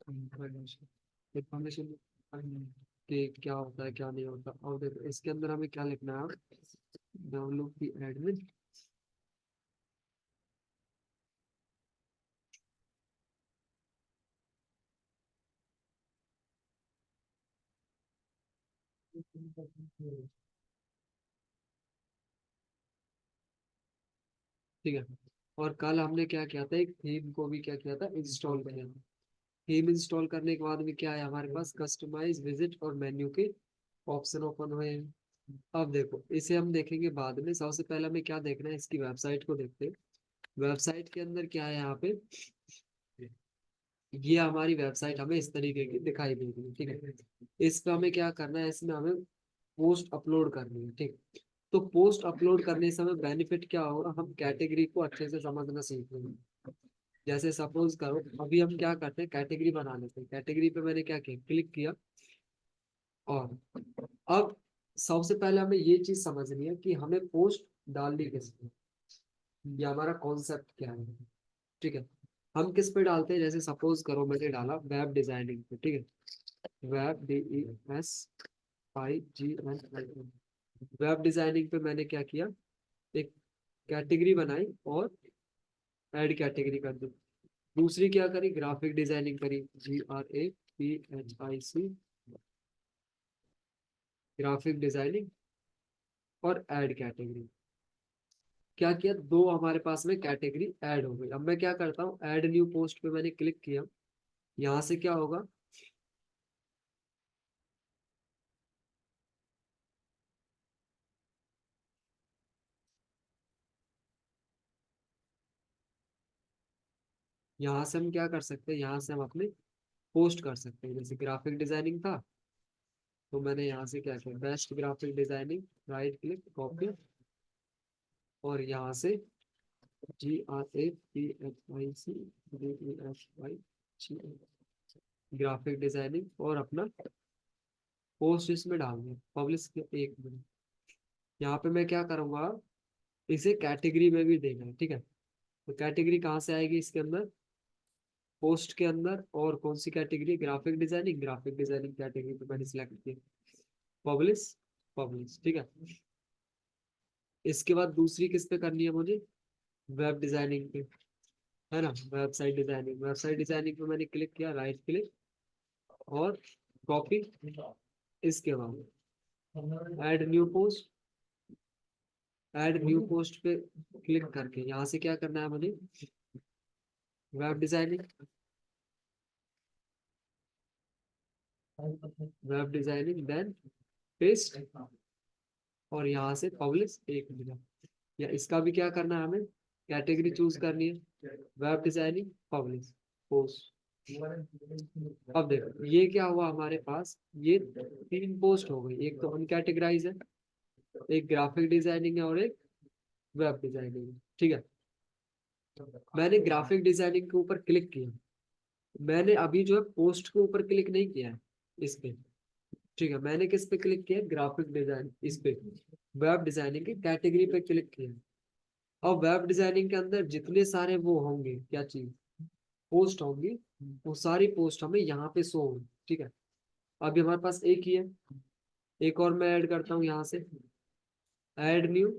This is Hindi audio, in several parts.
इंफॉर्मेशन कि क्या होता है क्या नहीं होता। और देखो इसके अंदर हमें क्या लिखना है, डाउनलोड की एडमिन। ठीक है। और कल हमने क्या किया था, एक थीम को भी क्या किया था, इंस्टॉल किया था। थीम इंस्टॉल करने के बाद में क्या है हमारे पास, कस्टमाइज विजिट और मेन्यू के ऑप्शन ओपन हुए हैं। अब देखो इसे हम देखेंगे बाद में, सबसे पहले हमें क्या देखना है, इसकी वेबसाइट को देखते हैं। वेबसाइट के अंदर क्या है यहाँ पे, ये हमारी वेबसाइट हमें इस तरीके की दिखाई देगी, ठीक है। इस पे हमें क्या करना है, इसमें हमें पोस्ट अपलोड करनी है, ठीक। तो पोस्ट अपलोड करने से हमें बेनिफिट क्या होगा, हम कैटेगरी को अच्छे से समझना सीख लेंगे। जैसे सपोज करो अभी हम क्या करते हैं, कैटेगरी बना लेते हैं। कैटेगरी पे मैंने क्या किया, क्लिक किया। और अब सबसे पहले हमें ये चीज समझनी है कि हमें पोस्ट डालनी किस पे, ये हमारा कॉन्सेप्ट क्या है, ठीक है। हम किस पे डालते हैं, जैसे सपोज करो मैंने डाला वेब डिजाइनिंग पे, ठीक है। वेब DESIGN, वेब डिजाइनिंग पे मैंने क्या किया, एक कैटेगरी बनाई और ऐड कैटेगरी कर दी। दूसरी क्या करी, ग्राफिक डिजाइनिंग करी, GRAPHIC, ग्राफिक डिजाइनिंग और ऐड कैटेगरी। क्या किया, दो हमारे पास में कैटेगरी ऐड हो गई। अब मैं क्या करता हूँ, ऐड न्यू पोस्ट पे मैंने क्लिक किया। यहाँ से क्या होगा, यहाँ से हम क्या कर सकते हैं, यहाँ से हम अपने पोस्ट कर सकते हैं। जैसे ग्राफिक डिजाइनिंग था, तो मैंने यहाँ से क्या किया, best graphic designing, right click copy, और यहाँ से GRAPHIC ग्राफिक डिजाइनिंग और अपना पोस्ट इसमें डाल दिया, पब्लिश के 1 मिनट। यहाँ पे मैं क्या करूँगा, इसे कैटेगरी में भी देना है, ठीक है। तो कैटेगरी कहाँ से आएगी इसके अंदर, पोस्ट के अंदर। और कौन सी category, graphic designing, graphic designing category पे मैंने सिलेक्ट किया, पब्लिश, पब्लिश, ठीक है। इसके बाद दूसरी किस पे करनी है मुझे, वेब डिजाइनिंग पे, है ना। वेबसाइट डिजाइनिंग, वेबसाइट डिजाइनिंग पे मैंने क्लिक किया, राइट क्लिक और कॉपी। इसके बाद add new post, add new post पे क्लिक करके यहाँ से क्या करना है मुझे, web designing, web designing then paste, और यहाँ से पब्लिश 1 मिनट। या इसका भी क्या करना है हमें, कैटेगरी चूज करनी है, वेब डिजाइनिंग, पब्लिश, पोस्ट। अब देखो ये क्या हुआ हमारे पास, ये 3 पोस्ट हो गई, एक तो अनकैटेगराइज है, एक ग्राफिक डिजाइनिंग है और एक वेब डिजाइनिंग है, ठीक है। मैंने ग्राफिक डिजाइनिंग के ऊपर क्लिक किया, मैंने अभी जो है पोस्ट के ऊपर क्लिक नहीं किया है, इस पे, ठीक है। मैंने किस पे क्लिक किया, ग्राफिक डिजाइन, इस पे वेब डिजाइनिंग की कैटेगरी पे क्लिक किया। और वेब डिजाइनिंग के अंदर जितने सारे वो होंगे, क्या चीज, पोस्ट होंगी, वो सारी पोस्ट हमें यहाँ पे शो होंगी, ठीक है। अभी हमारे पास एक ही है, एक और मैं ऐड करता हूँ यहाँ से, ऐड न्यू,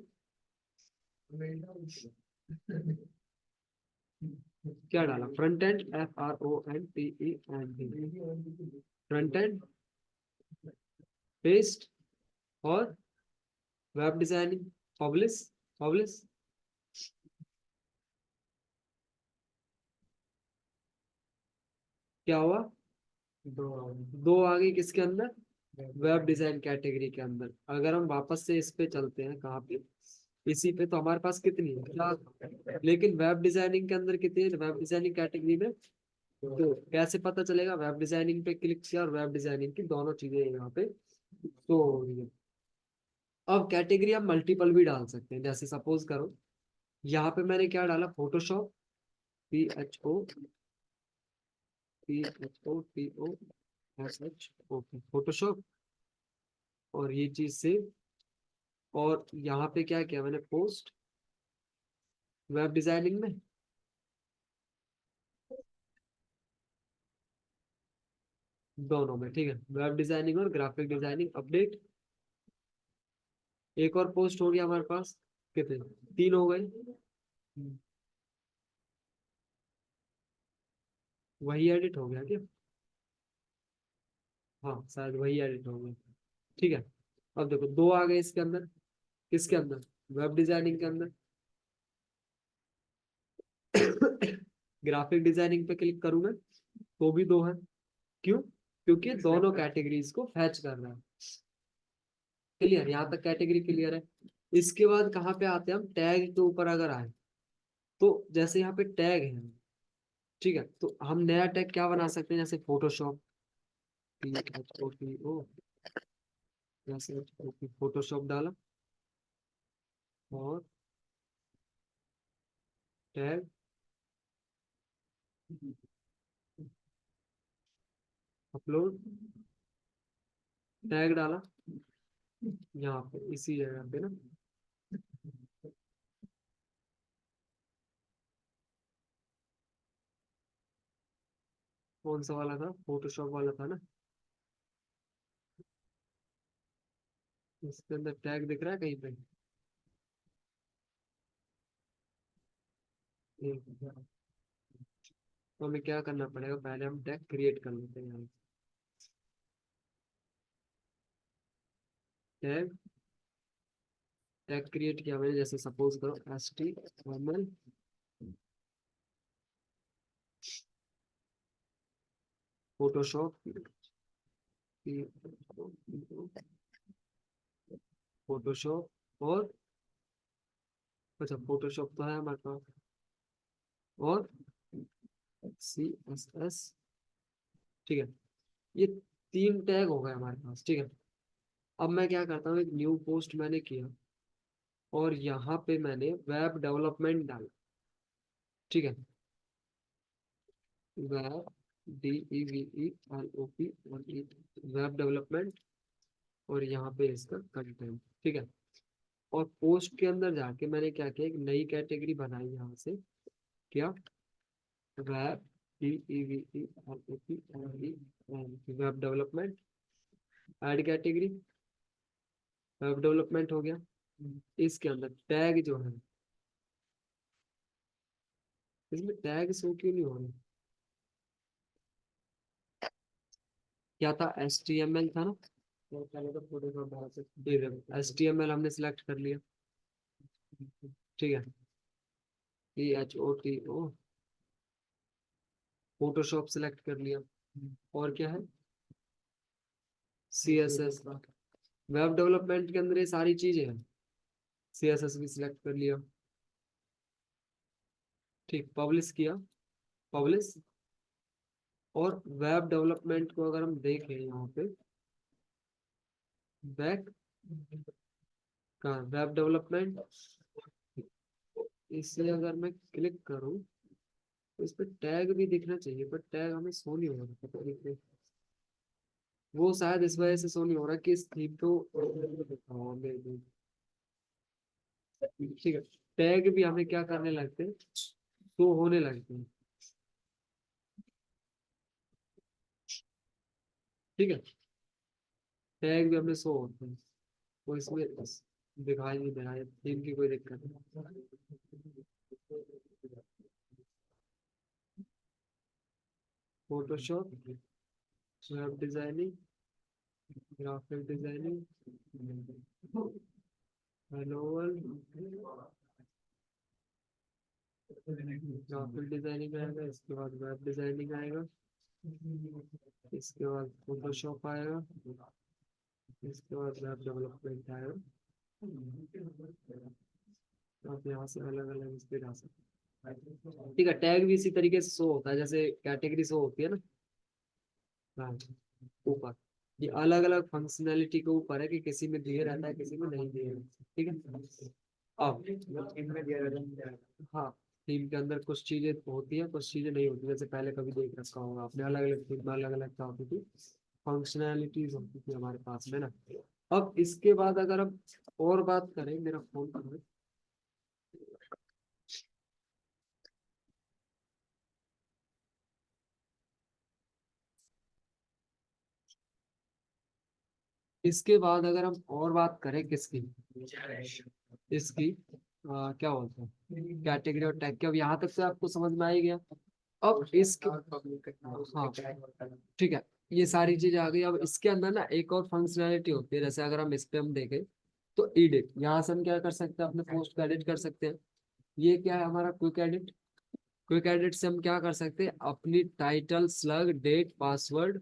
क्या डाला, front end, FRONTEND, front end, paste और वेब डिजाइनिंग, पब्लिश, पब्लिश। क्या हुआ, दो आ गई किसके अंदर, वेब डिजाइन कैटेगरी के अंदर। अगर हम वापस से इस पे चलते हैं, कहाँ पे, इसी पे, तो हमारे पास कितनी है, 4। लेकिन वेब डिजाइनिंग के अंदर कितनी है, वेब डिजाइनिंग कैटेगरी में, तो कैसे पता चलेगा, वेब डिजाइनिंग पे क्लिक किया और वेब डिजाइनिंग की दोनों चीजें यहाँ पे तो हो रही है। अब कैटेगरी आप मल्टीपल भी डाल सकते हैं, जैसे सपोज करो यहाँ पे मैंने क्या डाला, फोटोशॉप, PHOTOSHOP, फोटोशॉप, और ये चीज से, और यहाँ पे क्या किया मैंने, पोस्ट, वेब डिजाइनिंग में, दोनों में, ठीक है। वेब डिजाइनिंग और ग्राफिक डिजाइनिंग अपडेट। एक और पोस्ट हो गया हमारे पास, कितने, 3 हो गए। वही एडिट हो गया क्या? हाँ शायद वही एडिट हो गया, ठीक है। अब देखो 2 आ गए इसके अंदर, किसके अंदर, वेब डिजाइनिंग के अंदर। ग्राफिक डिजाइनिंग पे क्लिक करूँ मैं तो भी 2 है। क्यों? क्योंकि दोनों कैटेगरीज को फैच कर रहा है। क्लियर, यहाँ तक कैटेगरी क्लियर है। इसके बाद कहाँ पे आते हैं हम, टैग के ऊपर अगर आए तो जैसे यहाँ पे टैग है, ठीक है, तो हम नया टैग क्या बना सकते हैं, जैसे फोटोशॉप, PHOTO, जैसे फोटोशॉप डाला और टैग अपलोड, टैग डाला यहाँ पे इसी जगह पे ना। कौन सा वाला था, फोटोशॉप वाला था ना। इसके अंदर टैग दिख रहा है कहीं पे? तो हमें क्या करना पड़ेगा, पहले हम टैग क्रिएट कर लेते हैं यहाँ। टैग, टैग क्रिएट किया मैंने, जैसे सपोज करो HTML फोटोशॉप, फोटोशॉप और, अच्छा फोटोशॉप तो है हमारे पास, और CSS, ठीक है। ये 3 टैग हो गए हमारे पास, ठीक है। अब मैं क्या करता हूँ, एक न्यू पोस्ट मैंने किया और यहाँ पे मैंने वेब डेवलपमेंट डाला, ठीक है। वेब, DEVELOP, वेब डेवलपमेंट, और यहाँ पे इसका कंटेंट, ठीक है। और पोस्ट के अंदर जाके मैंने क्या किया, एक नई कैटेगरी बनाई यहाँ से, क्या, web, DEVELOP, web development, add category, web development हो गया। इसके अंदर टैग जो है, इसमें टैग शो क्यों नहीं हो रहा, क्या था, HTML था ना। और पहले तो पूरे को बाहर से ये देखो, HTML हमने सिलेक्ट कर लिया, ठीक है। PHOTO, फोटोशॉप सिलेक्ट कर लिया, और क्या है, CSS, वेब डेवलपमेंट के अंदर ये सारी चीजें हैं। CSS भी सिलेक्ट कर लिया, ठीक, पब्लिश किया, पब्लिश। और वेब डेवलपमेंट को अगर हम देखें यहाँ पे, बैक का वेब डेवलपमेंट, इसलिए अगर मैं क्लिक करूँ तो इस पे टैग भी दिखना चाहिए, पर टैग हमें शो नहीं हो रहा, पता नहीं क्यों। वो शायद इस वजह से शो नहीं हो रहा कि इस थीम को, हाँ, ठीक है। टैग भी हमें क्या करने लगते हैं, शो होने लगते हैं, ठीक है। टैग भी हमें शो होते हैं, तो इसमें दिखाई नहीं दे रहा है, थीम की कोई दिक्कत नहीं। Photoshop, web designing, graphic designing, hello world, graphic designing आएगा, इसके बाद वेब डिजाइनिंग आएगा, इसके बाद फोटोशॉप आएगा, इसके बाद वेब डेवलपमेंट आएगा। आप यहाँ से अलग अलग इस पे जा सकते हैं, ठीक है। टैग भी इसी तरीके से शो होता है जैसे कैटेगरी शो होती है ना। हाँ, ऊपर ये अलग अलग फंक्शनैलिटी के ऊपर है कि किसी में दिए रहता है, किसी में नहीं दिए रहता है, ठीक है। अब इनमें दिया रहता है, हाँ, टीम के अंदर कुछ चीजें होती है, कुछ चीजें नहीं होती, जैसे पहले कभी देख रखा होगा आपने, अलग अलग टीम में अलग अलग क्या होती थी, फंक्शनैलिटीज होती थी हमारे पास में ना। अब इसके बाद अगर हम और बात करें, मेरा फोन करो, इसके बाद अगर हम और बात करें किसकी, इसकी क्या बोलते हैं कैटेगरी और टैग की, अब यहाँ तक से आपको समझ में आ ही गया। अब इसके, हाँ ठीक है, ये सारी चीज आ गई। अब इसके अंदर ना एक और फंक्शनैलिटी होती है, जैसे अगर हम इस पे हम देखें तो एडिट, यहाँ से हम क्या कर सकते हैं, अपने पोस्ट को एडिट कर सकते हैं। ये क्या है हमारा क्विक एडिट। क्विक एडिट से हम क्या कर सकते हैं, अपनी टाइटल, स्लग, डेट, पासवर्ड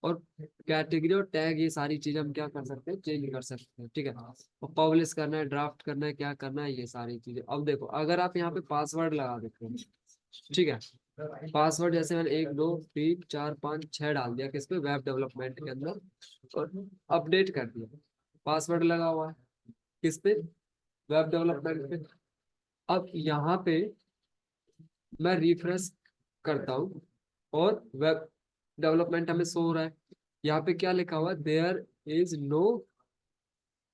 और कैटेगरी और टैग, ये सारी चीजें हम क्या कर सकते हैं, चेंज कर सकते हैं। ठीक है, और पब्लिश करना है, ड्राफ्ट करना है, क्या करना है, ये सारी चीजें। अब देखो अगर आप यहाँ पे पासवर्ड लगा देते हैं, ठीक है, पासवर्ड जैसे मैंने 1 2 3 4 5 6 डाल दिया किस पे, वेब डेवलपमेंट के अंदर, और अपडेट कर दिया, पासवर्ड लगा हुआ है किस पे, वेब डेवलपमेंट पे। अब यहाँ पे मैं रिफ्रेश करता हूँ और वेब डेवलपमेंट हमें शो हो रहा है। यहाँ पे क्या लिखा हुआ है, there is no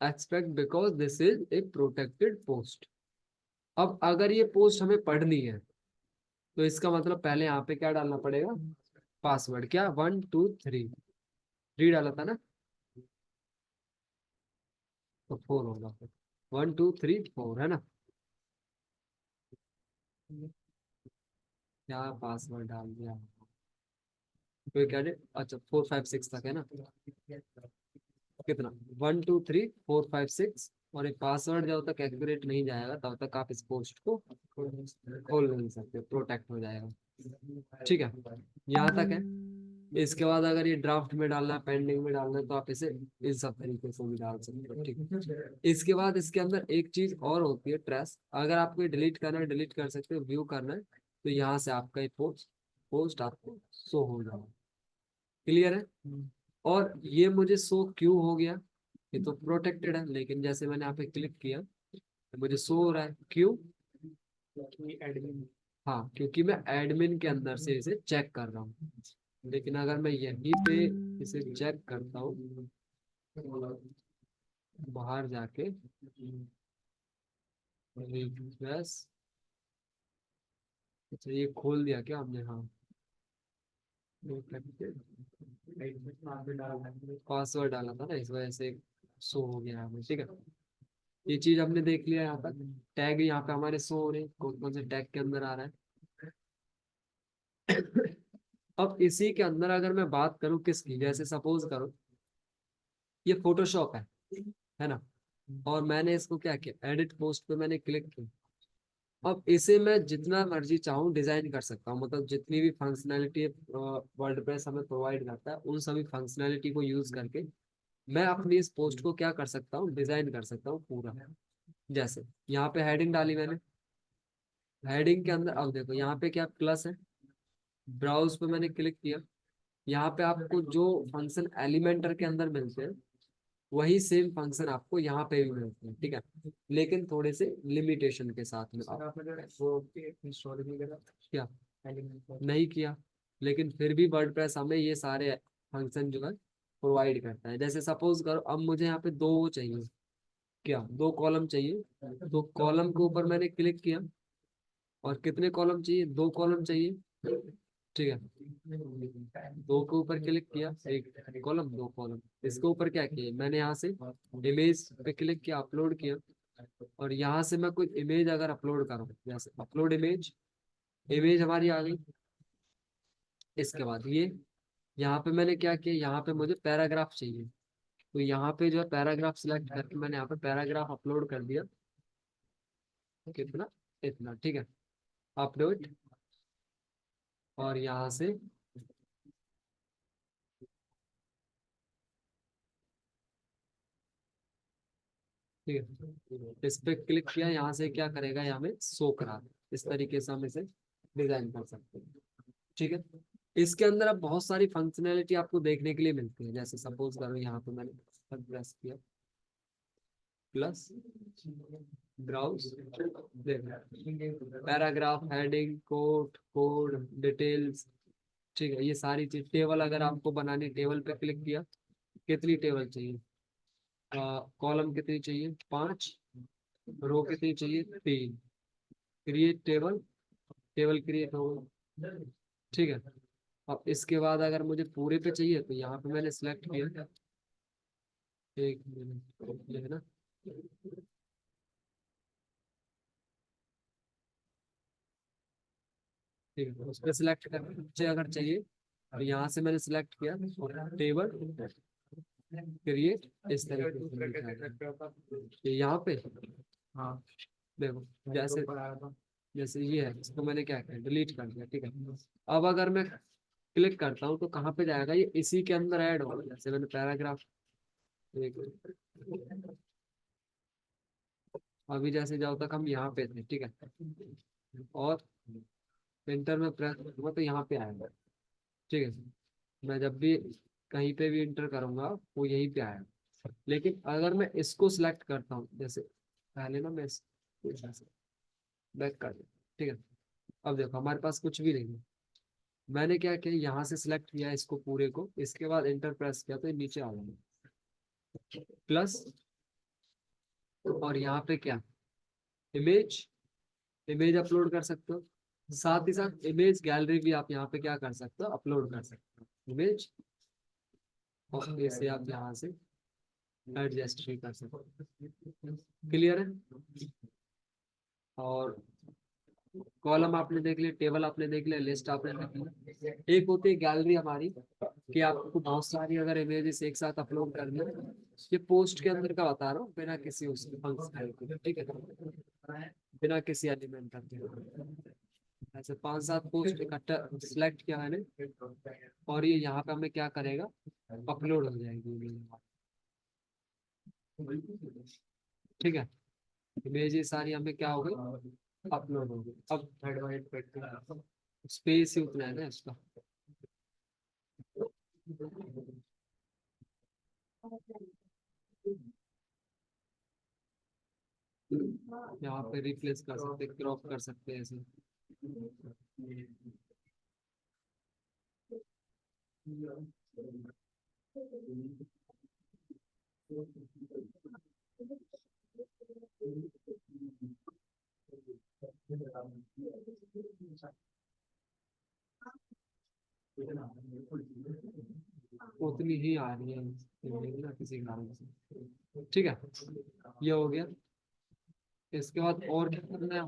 expect because this is a protected post. अब अगर ये पोस्ट हमें पढ़नी है तो इसका मतलब पहले यहाँ पे क्या डालना पड़ेगा, पासवर्ड, क्या 1 2 3 डाला था ना, तो 4 होगा फिर, 1 2 3 4 है ना, क्या पासवर्ड डाल दिया, कोई क्या अच्छा 4 5 6 तक है ना, कितना 1 2 3 4 5 6, और एक पासवर्ड जब तक एक्यूरेट नहीं जाएगा तब तक आप इस पोस्ट को खोल नहीं सकते, प्रोटेक्ट हो जाएगा। ठीक है, यहाँ तक है। इसके बाद अगर ये ड्राफ्ट में डालना है, पेंडिंग में डालना है, तो आप इसे इस सब तरीके से भी डाल सकते हो। ठीक है, इसके बाद इसके अंदर एक चीज और होती है, ट्रेस। अगर आपको डिलीट करना है डिलीट कर सकते हो, व्यू करना है तो यहाँ से आपका ये पोस्ट पोस्ट आपको शो हो जाएगा। क्लियर है। और ये मुझे शो क्यों हो गया, ये तो प्रोटेक्टेड है, लेकिन जैसे मैंने यहाँ पे क्लिक किया तो मुझे शो हो रहा है, क्यों, एडमिन, हाँ क्योंकि मैं एडमिन के अंदर से इसे चेक कर रहा हूँ। लेकिन अगर मैं यहीं पे इसे चेक करता हूँ बाहर जाके, रिफ्रेश, अच्छा ये खोल दिया क्या हमने, हाँ पासवर्ड डाला था ना, इस वजह से शो हो गया हमें। ठीक है, ये चीज हमने देख लिया। यहाँ तक टैग यहाँ पे हमारे शो हो रहे हैं, कौन कौन से टैग के अंदर आ रहा है। अब इसी के अंदर अगर मैं बात करूं किसकी, जैसे सपोज करो ये फोटोशॉप है ना, और मैंने इसको क्या किया, एडिट पोस्ट पे मैंने क्लिक किया। अब इसे मैं जितना मर्जी चाहूँ डिजाइन कर सकता हूँ, मतलब जितनी भी फंक्शनैलिटी वर्डप्रेस हमें प्रोवाइड करता है उन सभी फंक्शनैलिटी को यूज करके मैं अपनी इस पोस्ट को क्या कर सकता हूँ, डिजाइन कर सकता हूँ पूरा। जैसे यहाँ पे हेडिंग डाली मैंने, हेडिंग के अंदर अब देखो यहाँ पे क्या प्लस है, ब्राउज पे मैंने क्लिक किया, यहाँ पे आपको जो फंक्शन एलिमेंटर के अंदर मिलते हैं वही सेम फंक्शन आपको यहाँ पे भी मिलते हैं। ठीक है, लेकिन थोड़े से लिमिटेशन के साथ में। वो इंस्टॉल नहीं करा क्या, नहीं किया, लेकिन फिर भी वर्डप्रेस हमें ये सारे फंक्शन जो है प्रोवाइड करता है। जैसे सपोज करो अब मुझे यहाँ पे दो वो चाहिए, क्या, 2 कॉलम चाहिए, तो कॉलम के ऊपर मैंने क्लिक किया, और कितने कॉलम चाहिए, 2 कॉलम चाहिए। ठीक है, दो के ऊपर क्लिक किया, 1 कॉलम 2 कॉलम, इसके ऊपर क्या किया मैंने, यहाँ से इमेज पे क्लिक किया, अपलोड किया, और यहाँ से मैं कोई इमेज अगर अपलोड करूँ, जैसे अपलोड इमेज, इमेज हमारी आ गई। इसके बाद ये यहाँ पे मैंने क्या किया, यहाँ पे मुझे पैराग्राफ चाहिए, तो यहाँ पे जो है पैराग्राफ सिलेक्ट करके मैंने यहाँ पे पैराग्राफ अपलोड कर दिया, कितना, इतना। ठीक है, अपलोड, और यहाँ से ठीक है इस पे क्लिक किया, यहाँ से क्या करेगा, यहाँ में शो करा, इस तरीके से हम इसे डिजाइन कर सकते हैं। ठीक है, इसके अंदर अब बहुत सारी फंक्शनैलिटी आपको देखने के लिए मिलती है। जैसे सपोज करो यहाँ पे मैंने प्रेस किया, plus browse, paragraph, heading, code code details. ठीक है, ये सारी चीज, टेबल अगर आपको बनानी, टेबल पे क्लिक किया, कितनी टेबल चाहिए, कॉलम कितनी चाहिए, 5, रो कितनी चाहिए, 3, क्रिएट टेबल, टेबल क्रिएट हो गई। ठीक है, अब इसके बाद अगर मुझे पूरे पे चाहिए तो यहाँ पे मैंने सिलेक्ट किया, एक मिनट ये है ना। ठीक है, उस पर सिलेक्ट कर मुझे अगर चाहिए, और यहाँ से मैंने सिलेक्ट किया टेबल क्रिएट, इस तरीके से दिखाएगा। ये यहाँ पे, हाँ देखो, जैसे जैसे ये है, इसको मैंने क्या किया, डिलीट कर दिया। ठीक है, अब अगर मैं क्लिक करता हूँ तो कहाँ पे जाएगा, ये इसी के अंदर ऐड होगा। जैसे मैंने पैराग्राफ, एक अभी जैसे जाओ तक हम यहाँ पे थे। ठीक है, और इंटर में प्रेस करूंगा तो यहाँ पे आएगा। ठीक है, मैं जब भी कहीं पे भी इंटर करूंगा वो यहीं पे आएगा। लेकिन अगर मैं इसको सिलेक्ट करता हूँ, जैसे पहले ना मैं बैक कर दिया। ठीक है, अब देखो हमारे पास कुछ भी नहीं है। मैंने क्या किया, यहाँ से सिलेक्ट किया इसको पूरे को, इसके बाद इंटर प्रेस किया तो ये नीचे आ गया प्लस। और यहाँ पे क्या, इमेज, इमेज अपलोड कर सकते हो। साथ ही साथ इमेज गैलरी भी आप यहाँ पे क्या कर सकते हो, अपलोड कर सकते हो इमेज। और इसे आप यहाँ से एडजस्ट भी कर सकते हो। क्लियर है। और कॉलम आपने देख लिया, टेबल आपने देख लिया, लिस्ट आपने देख लिया। एक होती है गैलरी हमारी, कि आपको बहुत सारी अगर इमेजेस एक साथ अपलोड करनी है। ये पोस्ट के अंदर का बता रहा हूँ, बिना किसी उसके फंक्शन के। ठीक है, बिना किसी एलिमेंट के। ऐसे 5-7 पोस्ट इकट्ठा सिलेक्ट किया मैंने, और ये यहाँ पे हमें क्या करेगा, अपलोड हो जाएगी। ठीक है, इमेज ये सारी हमें क्या हो गई, अपलोड हो गई। अब स्पेस ही उतना है ना इसका। यहाँ पे रिप्लेस कर सकते, क्रॉप कर सकते हैं ऐसे। उतनी ही आ रही है ना किसी कारण से। ठीक है, ये हो गया। इसके बाद और क्या करना है,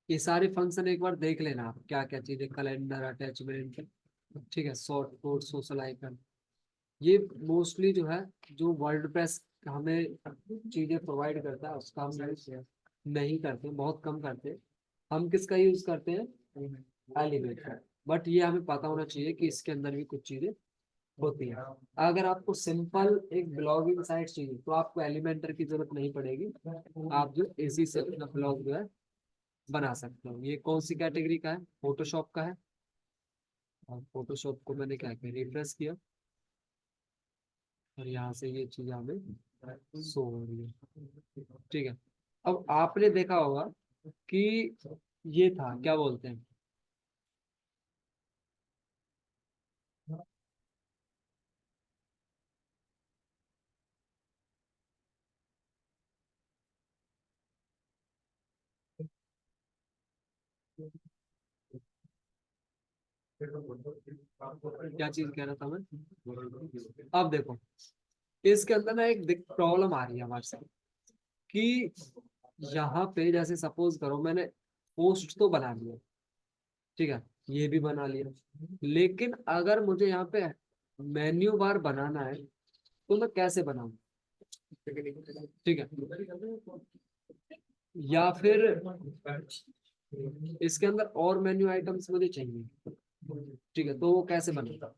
ये सारे फंक्शन एक बार देख लेना आप, क्या क्या चीजें, कैलेंडर, अटैचमेंट, ठीक है, शॉर्ट कोड, सोशल आइकन। ये मोस्टली जो है, जो वर्डप्रेस हमें चीजें प्रोवाइड करता है उसका हम यूज नहीं करते, बहुत कम करते हैं। हम किसका यूज करते हैं, एलिमेंट का। बट ये हमें पता होना चाहिए कि इसके अंदर भी कुछ चीजें होती है। अगर आपको सिंपल एक ब्लॉगिंग साइट चाहिए तो आपको एलिमेंटर की जरूरत नहीं पड़ेगी। आप जो इसी से अपना ब्लॉग जो है बना सकते हो। ये कौन सी कैटेगरी का है, फोटोशॉप का है। और फोटोशॉप को मैंने क्या किया, रिफ्रेश किया, और यहाँ से ये चीज हमें शो हो रही है। ठीक है, अब आपने देखा होगा कि ये था, क्या बोलते हैं, क्या चीज कह रहा था मैं। अब देखो, इसके अंदर ना एक प्रॉब्लम आ रही है हमारे साथ, कि यहाँ पे जैसे सपोज करो मैंने पोस्ट तो बना लिया, ठीक है, ये भी बना लिया, लेकिन अगर मुझे यहाँ पे मेन्यू बार बनाना है तो मैं कैसे बनाऊं। ठीक है, या फिर इसके अंदर और मेन्यू आइटम्स मुझे चाहिए। ठीक है, तो वो कैसे बनेगा,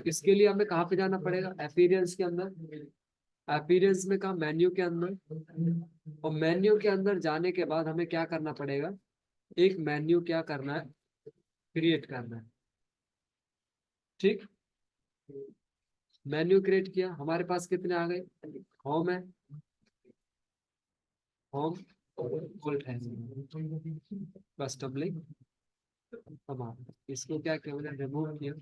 इसके लिए हमें कहाँ पे जाना पड़ेगा, अपीयरेंस के अंदर। अपीयरेंस में कहा, मेन्यू के अंदर। और मेन्यू के अंदर जाने के बाद हमें क्या करना पड़ेगा, एक मेन्यू क्या करना है, क्रिएट करना है। ठीक, मेन्यू क्रिएट किया, हमारे पास कितने आ गए, होम है, होम, ओल्ड है, कस्टम लिंक, तमाम। इसको क्या किया, मैंने रिमूव किया।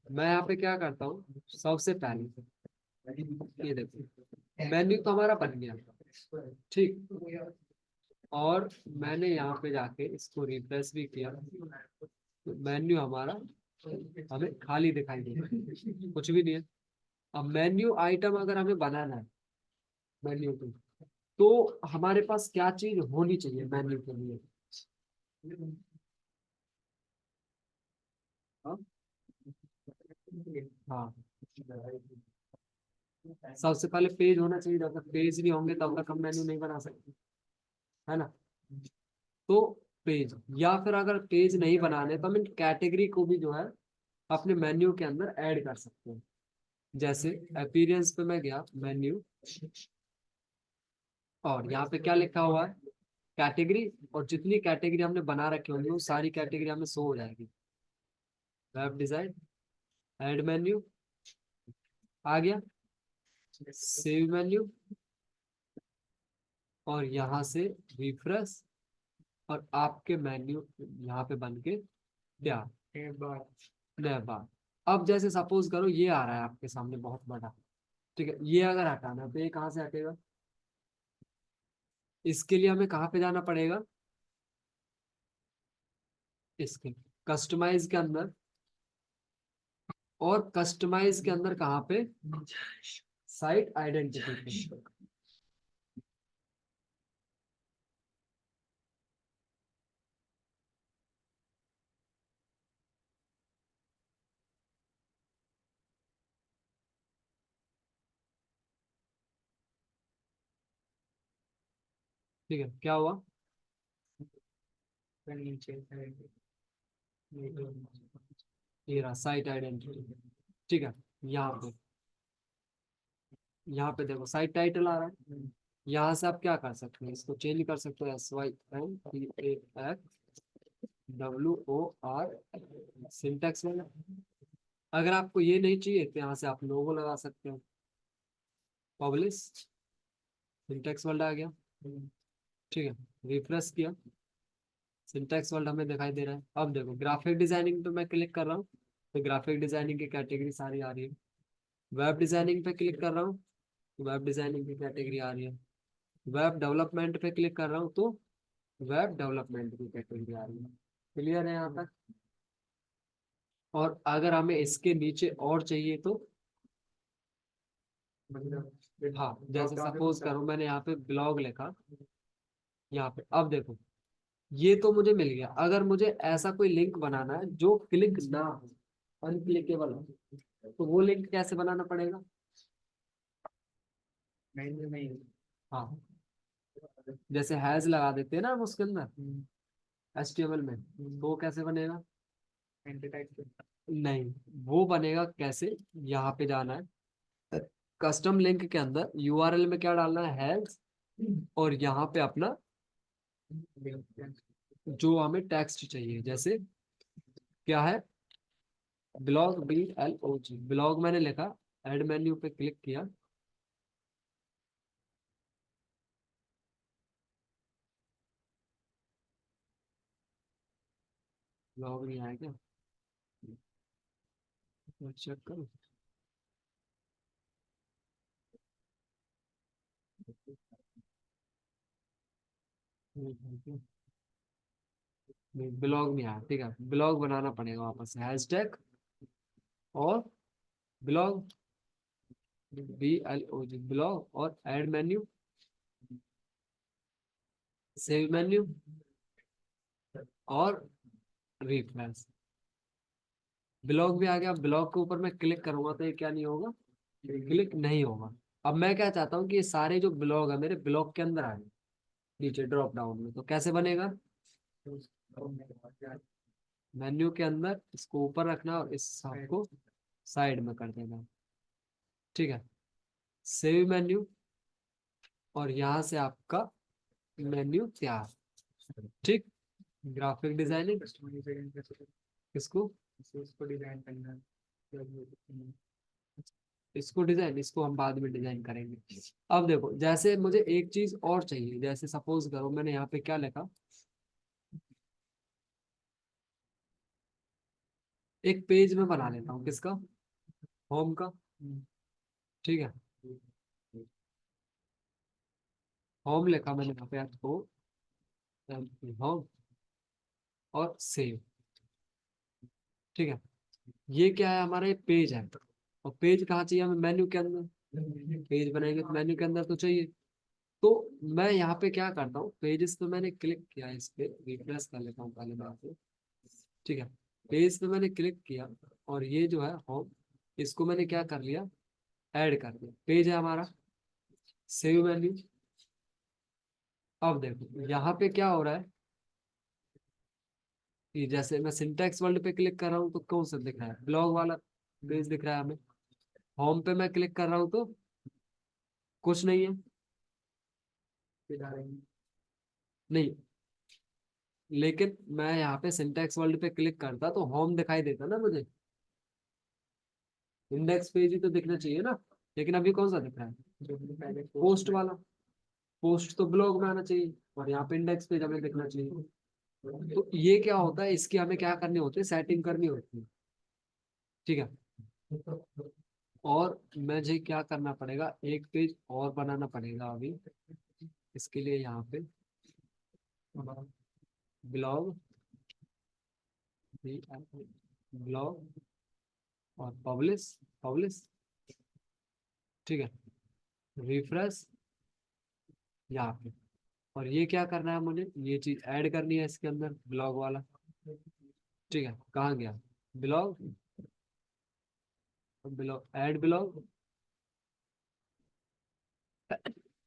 मैं यहाँ पे क्या करता हूँ, सबसे पहले ये देखो, मेन्यू तो हमारा बन गया। ठीक, और मैंने यहाँ पे जाके इसको रिफ्रेश भी किया तो मेन्यू हमारा हमें खाली दिखाई देगा, कुछ भी नहीं है। अब मेन्यू आइटम अगर हमें बनाना है, मेन्यू पे, तो हमारे पास क्या चीज होनी चाहिए मेन्यू के लिए? हाँ, हाँ, सबसे पहले पेज होना चाहिए, अगर पेज नहीं होंगे तब तक हम मेन्यू नहीं बना सकते, है ना? तो पेज, या फिर अगर पेज नहीं बनाने तो हम इन कैटेगरी को भी जो है अपने मेन्यू के अंदर ऐड कर सकते हैं। जैसे अपीयरेंस पे मैं गया, मेन्यू, और यहाँ पे क्या लिखा हुआ है, कैटेगरी, और जितनी कैटेगरी हमने बना रखी होंगी वो सारी कैटेगरी हमें शो हो जाएगी। वेब डिजाइन, ऐड मेन्यू आ गया, सेव मेन्यू, और यहाँ से रिफ्रेश, और आपके मेन्यू यहाँ पे बन के तैयार। बार अब जैसे सपोज करो ये आ रहा है आपके सामने बहुत बड़ा, ठीक है, ये अगर हटाना है तो ये कहाँ से हटेगा? इसके लिए हमें कहाँ पे जाना पड़ेगा? इसके कस्टमाइज के अंदर, और कस्टमाइज के अंदर कहाँ पे? साइट आइडेंटिटी पे। ठीक है, क्या हुआ? ये रहा साइट आइडेंटिटी, ठीक है। यहाँ पे, यहाँ पे देखो साइट टाइटल आ रहा है, यहाँ से आप क्या कर सकते हैं, इसको चेंज कर सकते हो, SYNTAXWOR, सिंटेक्स वाला। अगर आपको ये नहीं चाहिए तो यहाँ से आप लोगो लगा सकते हो, पब्लिश, सिंटेक्स वर्ल्ड आ गया, ठीक है। रिफ्रेश किया, सिंटेक्स वर्ल्ड हमें दिखाई दे रहा है। अब देखो ग्राफिक डिजाइनिंग पे मैं क्लिक कर रहा हूँ तो ग्राफिक डिजाइनिंग की कैटेगरी सारी आ रही है। वेब डिजाइनिंग पे क्लिक कर रहा हूँ तो वेब डिजाइनिंग की कैटेगरी आ रही है। वेब डेवलपमेंट पे क्लिक कर रहा हूँ तो वेब डेवलपमेंट की कैटेगरी आ रही है। क्लियर है यहाँ तक? और अगर हमें इसके नीचे और चाहिए तो, हाँ, जैसे सपोज करो मैंने यहाँ पे ब्लॉग लिखा, यहाँ पे अब देखो ये तो मुझे मिल गया। अगर मुझे ऐसा कोई लिंक बनाना है जो क्लिक ना हो, अनक्लिकेबल हो, तो वो लिंक कैसे बनाना पड़ेगा? हाँ, जैसे हैज लगा देते हैं ना हम उसके अंदर HTML में, तो वो कैसे बनेगा? नहीं, वो बनेगा कैसे, यहाँ पे जाना है, कस्टम लिंक के अंदर URL में क्या डालना है, हैज, और यहाँ पे अपना जो हमें टेक्स्ट चाहिए, जैसे क्या है, ब्लॉग, BLOG, ब्लॉग मैंने लिखा, ऐड मेन्यू पे क्लिक किया, ब्लॉग नहीं आया क्या? चेक करो, नहीं ब्लॉग नहीं आया, ठीक है, ब्लॉग बनाना पड़ेगा वापस से, हैशटैग और ब्लॉग, BLOG, ब्लॉग, और ऐड मेन्यू, सेव मेन्यू, और रिफ्रेश। ब्लॉग भी आ गया। ब्लॉग के ऊपर मैं क्लिक करूंगा तो ये क्या नहीं होगा, क्लिक नहीं होगा। अब मैं क्या चाहता हूँ कि ये सारे जो ब्लॉग है मेरे ब्लॉग के अंदर आए नीचे ड्रॉप डाउन में, तो कैसे बनेगा? मेन्यू के अंदर इसको ऊपर रखना और इस सबको साइड में कर देना, ठीक है। सेव मेन्यू, और यहाँ से आपका मेन्यू तैयार, ठीक। ग्राफिक डिजाइनिंग किसको, इसको डिजाइन, इसको हम बाद में डिजाइन करेंगे। अब देखो जैसे मुझे एक चीज और चाहिए, जैसे सपोज करो मैंने यहाँ पे क्या लिखा, एक पेज में बना लेता हूँ, किसका, होम का, ठीक है। होम लिखा मैंने यहाँ पे आपको, होम, और सेव, ठीक है। ये क्या है, हमारा ये पेज है, और पेज कहाँ चाहिए हमें, मेन्यू के अंदर। पेज बनाएंगे तो मेन्यू के अंदर तो चाहिए। तो मैं यहाँ पे क्या करता हूँ, पेजेस पे मैंने क्लिक किया, इस पे रिफ्रेश कर लेता हूँ पहले मैं आपको। ठीक है, पेज पे मैंने क्लिक किया, और ये जो है होम, इसको मैंने क्या कर लिया, ऐड कर दिया, पेज है हमारा। Save menu. अब देखो यहाँ पे क्या हो रहा है, कि जैसे मैं सिंटैक्स वर्ल्ड पे क्लिक कर रहा हूँ तो कौन सा दिख रहा है, ब्लॉग वाला पेज दिख रहा है हमें। होम पे मैं क्लिक कर रहा हूँ तो कुछ नहीं है, नहीं। लेकिन मैं यहाँ पे सिंटैक्स वर्ल्ड पे क्लिक करता तो होम दिखाई देता ना मुझे, इंडेक्स पेज ही तो दिखना चाहिए ना। लेकिन अभी कौन सा दिख रहा है, पोस्ट वाला। पोस्ट तो ब्लॉग में आना चाहिए, और यहाँ पे इंडेक्स पेज हमें दिखना चाहिए। तो ये क्या होता है, इसकी हमें क्या करनी होती है, सेटिंग करनी होती है। ठीक है, और मुझे क्या करना पड़ेगा, एक पेज और बनाना पड़ेगा अभी। इसके लिए यहाँ पे ब्लॉग, ब्लॉग और पब्लिश, पब्लिश। ठीक है, रिफ्रेश यहाँ पे। और ये क्या करना है, मुझे ये चीज ऐड करनी है इसके अंदर, ब्लॉग वाला। ठीक है, कहाँ गया, ब्लॉग, ब्लॉग, ऐड ब्लॉग।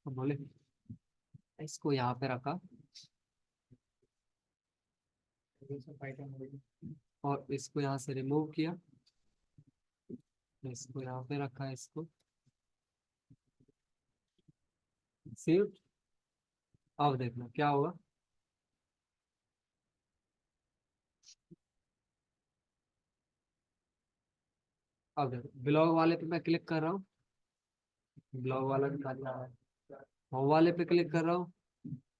बोले, इसको यहाँ पे रखा, और इसको यहाँ से रिमूव किया, इसको यहाँ पे रखा, इसको सेव। अब देखना क्या होगा, अब देखो ब्लॉग वाले पे मैं क्लिक कर रहा हूँ, ब्लॉग वाला भी खाली आ रहा है। होम वाले पे क्लिक कर रहा हूँ,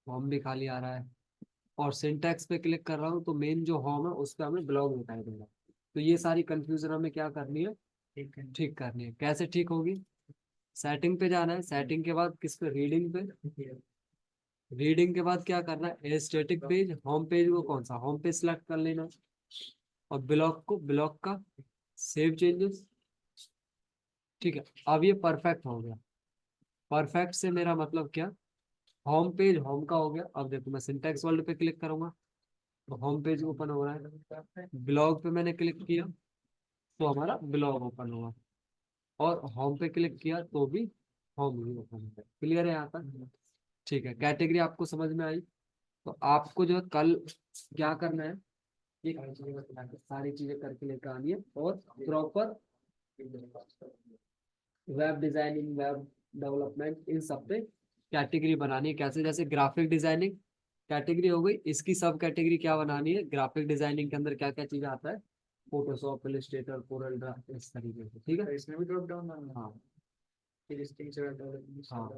होम भी खाली आ रहा है। और सिंटैक्स पे क्लिक कर रहा हूँ तो मेन जो होम है उस पर हमें ब्लॉग दिखाई देगा। तो ये सारी कंफ्यूजन हमें क्या करनी है, ठीक करनी है। कैसे ठीक होगी, सेटिंग पे जाना है, सेटिंग के बाद किस पे, रीडिंग पे। रीडिंग के बाद क्या करना है, स्टैटिक पेज, होम पेज को कौन सा, होम पेज सिलेक्ट कर लेना है। और ब्लॉक को, ब्लॉक का सेव चेंजेस। ठीक है, अब ये परफेक्ट हो गया। परफेक्ट से मेरा मतलब क्या, होम पेज होम का हो गया। अब देखो मैं सिंटैक्स वर्ल्ड पे क्लिक करूंगा तो होम पेज ओपन हो रहा है। ब्लॉग पे मैंने क्लिक किया तो हमारा ब्लॉग ओपन हुआ, और होम पे क्लिक किया तो भी होम ही ओपन हुआ। क्लियर है यहाँ तक। ठीक है, कैटेगरी आपको समझ में आई। तो आपको जो है कल क्या करना है, ये सारी चीजें करके लेकर आनी है, और proper web designing, web development, इन सब पे कैटेगरी बनानी है। कैसे, जैसे ग्राफिक डिजाइनिंग कैटेगरी हो गई, इसकी सब कैटेगरी क्या बनानी है, ग्राफिक डिजाइनिंग के अंदर क्या क्या चीज आता है, फोटोशॉप, इलस्ट्रेटर, कोरल ड्रा, इस तरीके से। ठीक है, इसमें भी ड्रॉप डाउन। हाँ, फिर स्टिंग से हाँ,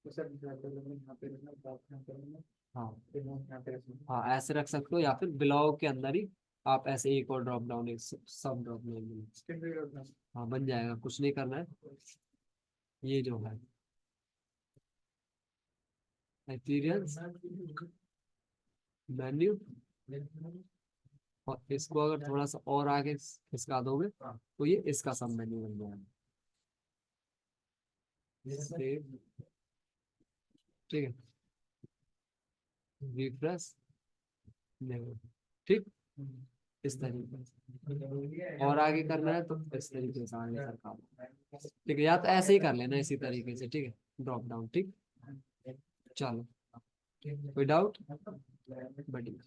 तो सर डेवलपमेंट यहाँ पे रखना, प्रार्थना करना। हाँ, फिर यहाँ पे रखना। हाँ, ऐसे रख सकते हो, या फिर ब्लॉग के अंदर ही आप ऐसे एक और ड्रॉप डाउन, एक सब ड्रॉप डाउन। हाँ, बन जाएगा, कुछ नहीं करना है। ये जो है एक्सपीरियंस मेन्यू, और इसको अगर थोड़ा सा और आगे खिसका दोगे तो ये इसका सब मेन्यू बन जाएगा। सेव। ठीक है, रिफ्रेश, ठीक, इस तरीके से। और आगे करना है तो इस तरीके से आगे सरकार। ठीक है, या तो ऐसे ही कर लेना इसी तरीके से। ठीक है, ड्रॉप डाउन। ठीक, चलो, कोई डाउट, बढ़िया।